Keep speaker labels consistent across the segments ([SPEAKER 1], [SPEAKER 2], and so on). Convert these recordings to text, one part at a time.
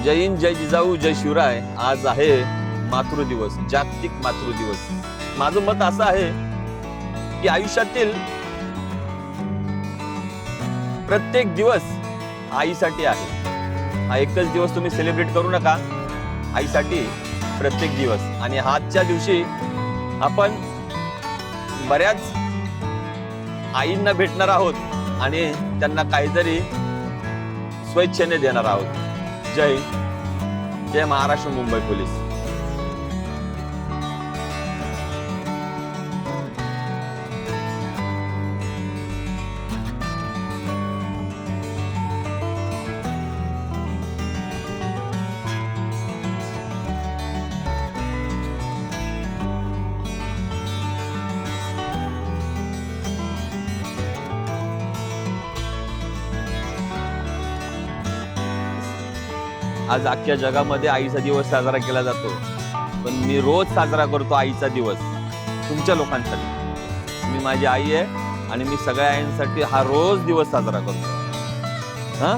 [SPEAKER 1] जय हिंद, जय जिजाऊ, जय शिवराय. आज आहे मातृ दिवस, जागतिक मातृ दिवस. माझं मत असं आहे की आयुष्यातील प्रत्येक दिवस आईसाठी आहे. हा एकच दिवस तुम्ही सेलिब्रेट करू नका, आईसाठी प्रत्येक दिवस. आणि आजच्या दिवशी आपण बऱ्याच आईंना भेटणार आहोत आणि त्यांना काहीतरी स्वेच्छेने देणार आहोत. जय हिंद, जय महाराष्ट्र, मुंबई पोलीस. आज अख्ख्या जगामध्ये आईचा दिवस साजरा केला जातो, पण मी रोज साजरा करतो आईचा दिवस तुमच्या लोकांसाठी. मी माझी आई आहे आणि मी सगळ्या आईंसाठी हा रोज दिवस साजरा करतो. हा,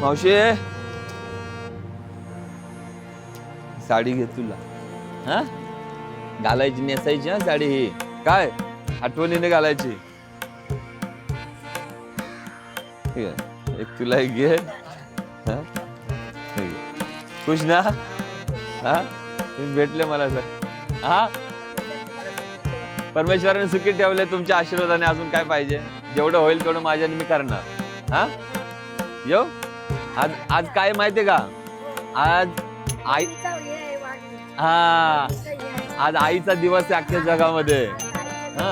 [SPEAKER 1] मावशी साडी घे तुला. हा, घालायची, नेसायची. हा, साडी ही काय आठवणीने घालायची. ठीक आहे, एक तुला एक घे. हा, खुश ना? हा, तुम्ही भेटले मला सर. हा, परमेश्वराने सुखी ठेवले तुमच्या आशीर्वादाने. अजून काय पाहिजे? जेवढं होईल तेवढं माझ्याने मी करणार. हा, यो आज आज काय माहितीये का? आज आई, हा, आज आईचा दिवस आहे अख्ख्या जगामध्ये. हा,